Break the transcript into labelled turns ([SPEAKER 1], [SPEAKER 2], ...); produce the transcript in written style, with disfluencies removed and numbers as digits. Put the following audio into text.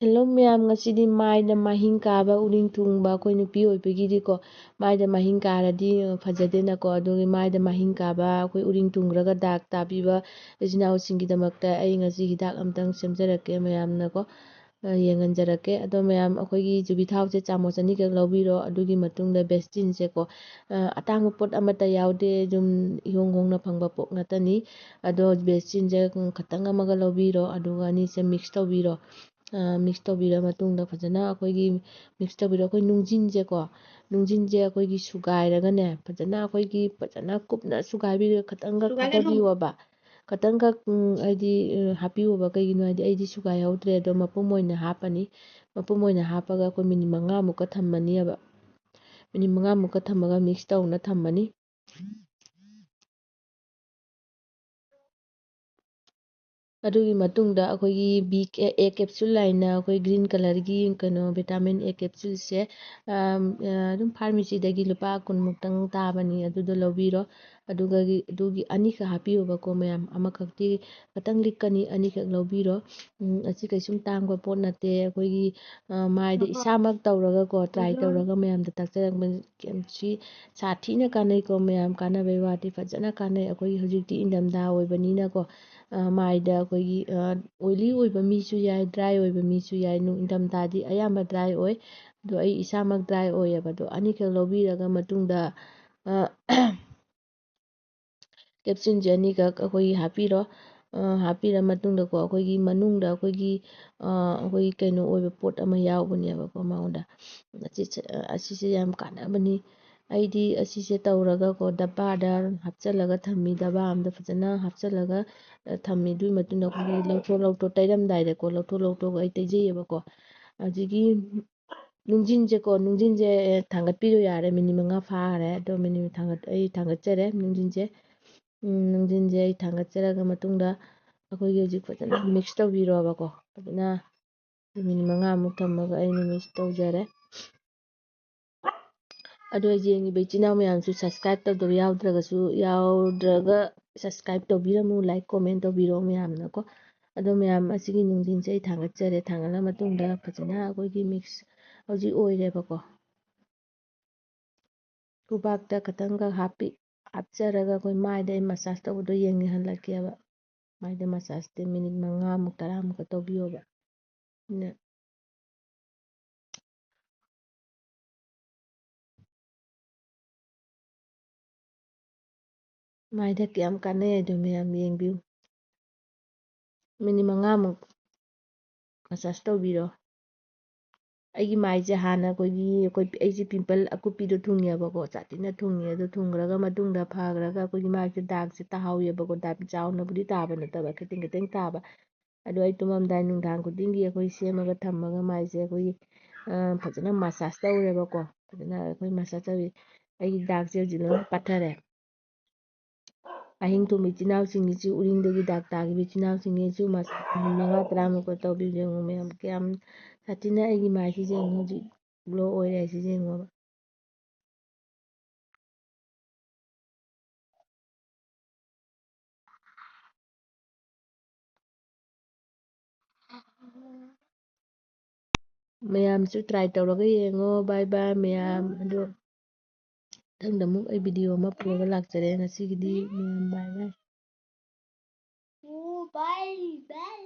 [SPEAKER 1] Hello ꯃꯌꯥꯝ, ꯉꯁꯤꯗꯤ ꯃꯥꯏꯗ ꯃꯍꯤꯡ ꯀꯥꯕ ꯎꯔꯤꯡ ꯊꯨꯡꯕ ꯑꯩꯈꯣꯏ ꯅꯨꯄꯤ ꯑꯣꯏꯕꯒꯤꯗꯤꯀꯣ ꯃꯥꯏꯗ ꯃꯍꯤꯡ ꯀꯥꯔꯗꯤ ꯐꯖꯗꯦꯅꯀꯣ. ꯑꯗꯨꯒꯤ ꯃꯥꯏꯗ ꯃꯍꯤꯡ ꯀꯥꯕ ꯑꯩꯈꯣꯏ ꯎꯔꯤꯡ ꯊꯨꯡꯈ꯭ꯔꯒ ꯗꯥꯛ ꯇꯥꯕꯤꯕ ꯏꯆꯤꯟ ꯏꯅꯥꯎꯁꯤꯡꯒꯤꯗꯃꯛꯇ ꯑꯩ ꯉꯁꯤ ꯍꯤꯗꯥꯛ ꯑꯝꯇꯪ ꯁꯦꯝꯖꯔꯛꯀꯦ ꯃꯌꯥꯝꯅꯀꯣ, ꯌꯦꯡꯍꯟꯖꯔꯛꯀꯦ. ꯑꯗꯣ ꯃꯌꯥꯝ ꯑꯩꯈꯣꯏꯒꯤ ꯌꯨꯕꯤ ꯊꯥꯎꯁꯦ ꯆꯥꯃꯁ 2ꯈꯛ ꯂꯧꯕꯤꯔꯣ. ꯑꯗꯨꯒꯤ ꯃꯇꯨꯡꯗ ꯕꯦꯁꯇꯤꯟꯁꯦꯀꯣ, ꯑꯇꯥꯡꯕ ꯄꯣꯠ ꯑꯃꯠꯇ ꯌꯥꯎꯗꯦ, ꯑꯗꯨꯝ ꯏꯍꯣꯡ ꯍꯣꯡꯅ ꯐꯪꯕ ꯄꯣꯠ ꯉꯥꯛꯇꯅꯤ. ꯑꯗꯣ ꯕꯦꯁꯇꯤꯟꯁꯦ ꯈꯇꯪ ꯑꯃꯒ ꯂꯧꯕꯤꯔꯣ. ꯑꯗꯨꯒ ꯑꯅꯤꯁꯦ ꯃꯤꯛꯁ ꯇꯧꯕꯤꯔꯣ. ꯃꯤꯛꯁ ꯇꯧꯕꯤꯔ ꯃꯇꯨꯡꯗ ꯐꯖꯅ ꯑꯩꯈꯣꯏꯒꯤ ꯃꯤꯛꯁ ꯇꯧꯕꯤꯔꯣ. ꯑꯩꯈꯣꯏ ꯅꯨꯡꯖꯤꯟꯁꯦ ꯑꯩꯈꯣꯏꯒꯤ ꯁꯨꯒꯥꯏꯔꯒꯅꯦ, ꯐꯖꯅ ꯑꯩꯈꯣꯏꯒꯤ ꯐꯖꯅ ꯀꯨꯞꯅ ꯁꯨꯒꯥꯏꯕꯤꯔꯒ ꯈꯇꯪꯈꯛ ꯍꯥꯞꯄꯤꯌꯣꯕ. ꯈꯇꯪꯈꯛ ꯍꯥꯏꯗꯤ ꯍꯥꯞꯄꯤꯌꯣꯕ. ꯀꯩꯒꯤꯅꯣ ꯍꯥꯏꯗꯤ ꯑꯩꯗꯤ ꯁꯨꯒꯥꯏꯍꯧꯗ꯭ꯔꯦ. ꯑꯗꯣ ꯃꯄꯨꯝ ꯑꯣꯏꯅ ꯍꯥꯞꯄꯅꯤ. ꯃꯄꯨꯝ ꯑꯣꯏꯅ ꯍꯥꯞꯄꯒ ꯑꯩꯈꯣই ꯃꯤꯅꯤꯠ 5ꯃꯨꯛꯀ ꯊꯝꯃꯅꯤꯕ. ꯃꯤꯅꯤꯠ 5ꯃꯨꯛꯀ ꯊꯝꯃꯒ ꯃꯤꯛꯁ ꯇꯧꯅ ꯊꯝꯃꯅꯤ. ꯑꯗꯨꯒꯤ ꯃꯇꯨꯡꯗ ꯑꯩꯈꯣꯏꯒꯤ A ꯀꯦꯞꯁꯨꯜ ꯍꯥꯏꯅ ꯑꯩꯈꯣꯏ ꯒ꯭ꯔꯤꯟ ꯀꯂꯔꯒꯤ ꯀꯩꯅꯣ ꯚꯤꯇꯥꯃꯤꯟ A ꯀꯦꯞꯁꯨꯜꯁꯦ ꯑꯗꯨꯝ ꯐꯥꯔꯃꯥꯁꯤꯗꯒꯤ ꯂꯨꯄꯥ 20ꯃꯨꯛꯇꯪ ꯇꯥꯕꯅꯤ. ꯑꯗꯨꯗꯣ ꯂꯧꯕꯤꯔꯣ. ꯑꯗꯨꯒꯤ ꯑꯅꯤꯈꯛ ꯍꯥꯞꯄꯤꯌꯣꯕꯀꯣ ꯃꯌꯥꯝ. ꯑꯃꯈꯛꯇꯤ ꯈꯇꯪ ꯂꯤꯛꯀꯅꯤ, ꯑꯅꯤꯈꯛ ꯂꯧꯕꯤꯔꯣ. ꯑꯁꯤ ꯀꯩꯁꯨꯝ ꯇꯥꯡꯕ ꯄꯣꯠ ꯅꯠꯇꯦ. ꯑꯩꯈꯣꯏꯒꯤ ꯃꯥꯏꯗ ꯏꯁꯥꯃꯛ ꯇꯧꯔꯒꯀꯣ, ꯇ꯭ꯔꯥꯏ ꯇꯧꯔꯒ ꯃꯌꯥꯝꯗ ꯇꯥꯛꯆꯔꯛꯄꯅꯤ. ꯁꯤ ꯁꯥꯊꯤꯅ ꯀꯥꯟꯅꯩꯀꯣ ꯃꯌꯥꯝ. ꯀꯥꯟꯅꯕꯩ ꯋꯥꯗꯤ ꯐꯖꯅ ꯀꯥꯟꯅꯩ. ꯑꯩꯈꯣꯏꯒꯤ ꯍꯧꯖꯤꯛꯇꯤ ꯏꯪꯊꯝꯊꯥ ꯑꯣꯏꯕꯅꯤꯅꯀꯣ, ꯃꯥꯏꯗ ꯑꯩꯈꯣꯏꯒꯤ ꯑꯣꯏꯂꯤ ꯑꯣꯏꯕ ꯃꯤꯁꯨ ꯌꯥꯏ, ꯗ꯭ꯔꯥꯏ ꯑꯣꯏꯕ ꯃꯤꯁꯨ ꯌꯥꯏ. ꯏꯪꯊꯝꯊꯥꯗꯤ ꯑꯌꯥꯝꯕ ꯗ꯭ꯔꯥꯏ ꯑꯣꯏ. ꯑꯗꯣ ꯑꯩ ꯏꯁꯥꯃꯛ ꯗ꯭ꯔꯥꯏ ꯑꯣꯏꯌꯦꯕ. ꯑꯗꯣ ꯑꯅꯤꯈꯛ ꯂꯧꯕꯤꯔꯒ ꯃꯇꯨꯡꯗ ꯀꯦꯞꯁꯨꯜꯁꯦ ꯑꯅꯤꯈꯛ ꯑꯩꯈꯣꯏꯒꯤ ꯍꯥꯞꯄꯤꯔꯣ. ꯍꯥꯞꯄꯤꯔ ꯃꯇꯨꯡꯗꯀꯣ ꯑꯩꯈꯣꯏꯒꯤ ꯃꯅꯨꯡꯗ ꯑꯩꯈꯣꯏꯒꯤ ꯀꯩꯅꯣ ꯑꯣꯏꯕ ꯄꯣꯠ ꯑꯃ ꯌꯥꯎꯕꯅꯦꯕꯀꯣ ꯃꯉꯣꯟꯗ. ꯑꯁꯤꯁꯦ ꯌꯥꯝ ꯀꯥꯟꯅꯕꯅꯤ. ꯑꯩꯗꯤ ꯑꯁꯤꯁꯦ ꯇꯧꯔꯒꯀꯣ ꯗꯕꯥꯗ ꯍꯥꯞꯆꯤꯜꯂꯒ ꯊꯝꯃꯤ. ꯗꯕꯥ ꯑꯝꯗ ꯐꯖꯅ ꯍꯥꯞꯆꯤꯜꯂꯒ ꯊꯝꯃꯤ. ꯑꯗꯨꯒꯤ ꯃꯇꯨꯡꯗ ꯑꯩꯈꯣꯏꯒꯤ ꯂꯧꯊꯣꯛ ꯇꯩꯔꯝꯗꯥꯏꯗꯀꯣ ꯂꯧꯊꯣꯛ ꯑꯩ ꯇꯩꯖꯩꯑꯕꯀꯣ. ꯍꯧꯖꯤꯛꯀꯤ ꯅꯨꯡꯖꯤꯟꯁꯦ ꯊꯥꯡꯒꯠꯄꯤꯔꯣ ꯌꯥꯔꯦ. ꯃꯤꯅꯤꯠ 5 ꯐꯥꯈꯔꯦ. ꯑꯗꯣ ꯑꯩ ꯊꯥꯡꯒꯠꯆꯔꯦ ꯅꯨꯡꯖꯤꯟꯁꯦ. ꯅꯨꯡꯖꯤꯟꯁꯦ ꯑꯩ ꯊꯥꯡꯒꯠꯆꯔꯒ ꯃꯇꯨꯡꯗ ꯑꯩꯈꯣꯏꯒꯤ ꯍꯧꯖꯤꯛ ꯐꯖꯅ ꯃꯤꯛꯁ ꯇꯧꯕꯤꯔꯣꯕꯀꯣ. ꯐꯖꯅ ꯃꯤꯅꯤꯠ 5ꯃꯨꯛ ꯊꯝꯃꯒ ꯑꯩꯅ ꯃꯤꯛꯁ ꯇꯧꯖꯔꯦ. ꯑꯗꯣ ꯌꯦꯡꯉꯤꯕ ꯏꯆꯤꯟ ꯏꯅꯥꯎ ꯃꯌꯥꯝꯁꯨ ꯁꯕꯁꯀ꯭ꯔꯥꯏꯕ ꯇꯧꯗꯕ ꯌꯥꯎꯗ꯭ꯔꯒ ꯁꯕꯁꯀ꯭ꯔꯥꯏꯕ ꯇꯧꯕꯤꯔꯝꯃꯨ, ꯂꯥꯏꯛ ꯀꯣꯃꯦꯟ ꯇꯧꯕꯤꯔꯛꯑꯣ ꯃꯌꯥꯝꯅꯀꯣ. ꯑꯗꯣ ꯃꯌꯥꯝ ꯑꯁꯤꯒꯤ ꯅꯨꯡꯖꯤꯟꯁꯦ ꯑꯩ ꯊꯥꯡꯒꯠꯆꯔꯦ. ꯊꯥꯡꯒꯠꯂ ꯃꯇꯨꯡꯗ ꯐꯖꯅ ꯑꯩꯈꯣꯏꯒꯤ ꯃꯤꯛꯁ ꯍꯧꯖꯤꯛ ꯑꯣꯏꯔꯦꯕꯀꯣ. ꯈꯨꯕꯥꯛꯇ ꯈꯇꯪꯈꯛ ꯍꯥꯞꯆꯔꯒ ꯑꯩꯈꯣꯏ ꯃꯥꯏꯗ ꯑꯩ ꯃꯁꯥꯖ ꯇꯧꯕꯗꯣ ꯌꯦꯡꯍꯜꯂꯛꯀꯦꯕ. ꯃꯥꯏꯗ ꯃꯁꯥꯖꯇꯤ ꯃꯤꯅꯤꯠ 5ꯃꯨꯛ 10ꯃꯨꯛꯀ ꯇꯧꯕꯤꯌꯣꯕ. ꯃꯥꯏꯗ ꯀꯌꯥꯝ ꯀꯥꯟꯅꯩ ꯍꯥꯏꯗꯣ ꯃꯌꯥꯝ ꯌꯦꯡꯕꯤꯌꯨ. ꯃꯤꯅꯤꯠ 5ꯃꯨꯛ ꯃꯁꯥꯖ ꯇꯧꯕꯤꯔꯣ. ꯑꯩꯒꯤ ꯃꯥꯏꯁꯦ ꯍꯥꯟꯅ ꯑꯩꯁꯦ ꯄꯤꯝꯄꯜ ꯑꯀꯨꯞꯄꯤꯗꯣ ꯊꯨꯡꯉꯦꯕꯀꯣ, ꯁꯥꯊꯤꯅ ꯊꯨꯡꯉꯦ. ꯑꯗꯣ ꯊꯨꯡꯈ꯭ꯔꯒ ꯃꯇꯨꯡꯗ ꯐꯈ꯭ꯔꯒ ꯑꯩꯈꯣꯏꯒꯤ ꯃꯥꯏꯁꯦ ꯗꯥꯛꯁꯦ ꯇꯥꯍꯧꯋꯦꯕꯀꯣ. ꯗꯥꯛ ꯆꯥꯎꯅꯕꯨꯗꯤ ꯇꯥꯕ ꯅꯠꯇꯕ, ꯈꯤꯇꯪ ꯇꯥꯕ. ꯑꯗꯣ ꯑꯩ ꯇꯨꯝꯃꯝꯗꯥꯏ ꯅꯨꯡꯗꯥꯡ ꯈꯨꯗꯤꯡꯒꯤ ꯑꯩꯈꯣꯏ ꯁꯦꯝꯃꯒ ꯊꯝꯃꯒ ꯃꯥꯏꯁꯦ ꯑꯩꯈꯣꯏꯒꯤ ꯐꯖꯅ ꯃꯁꯥꯖ ꯇꯧꯔꯦꯕꯀꯣ. ꯐꯖꯅ ꯑꯩꯈꯣꯏ ꯃꯁꯥꯖ ꯇꯧꯋꯤ. ꯑꯩꯒꯤ ꯗꯥꯛꯁꯦ ꯍꯧꯖꯤꯛ ꯂꯣꯏꯅ ꯄꯠꯊꯔꯦ. ꯑꯍꯤꯡ ꯇꯨꯝꯕ ꯏꯆꯤꯟ ꯏꯅꯥꯎꯁꯤꯡꯒꯤꯁꯨ, ꯎꯔꯤꯡꯗꯒꯤ ꯗꯥꯛ ꯇꯥꯈꯤꯕꯏꯆꯤꯟ ꯏꯅꯥꯎꯁꯤꯡꯒꯤꯁꯨ ꯃꯁꯥꯖ 5-10ꯃꯨꯛꯀ ꯇꯧꯕꯤꯌꯨ. ꯌꯦꯡꯉꯨ ꯃꯌꯥꯝ ꯀꯌꯥꯝ ꯁꯥꯊꯤꯅ ꯑꯩꯒꯤ ꯃꯥꯏꯁꯤꯁꯦ ꯍꯧꯖꯤꯛ ꯒ꯭ꯂꯣ ꯑꯣꯏꯔꯦ ꯍꯥꯏꯁꯤꯁꯦ ꯌꯦꯡꯉꯣꯕ. ꯃꯌꯥꯝꯁꯨ ꯇ꯭ꯔꯥꯏ ꯇꯧꯔꯒ ꯌꯦꯡꯉꯣ. ꯕꯥꯏ ꯕꯥꯏ ꯃꯌꯥꯝ. ꯑꯗꯣ ꯃꯊꯪꯗ ꯑꯃꯨꯛ ꯑꯩ ꯚꯤꯗꯤꯑꯣ ꯑꯃ ꯄꯨꯔꯒ ꯂꯥꯛꯆꯔꯦ. ꯉꯁꯤꯒꯤꯗꯤ ꯃꯌꯥꯝ ꯕꯥꯏ ꯕꯥꯏ.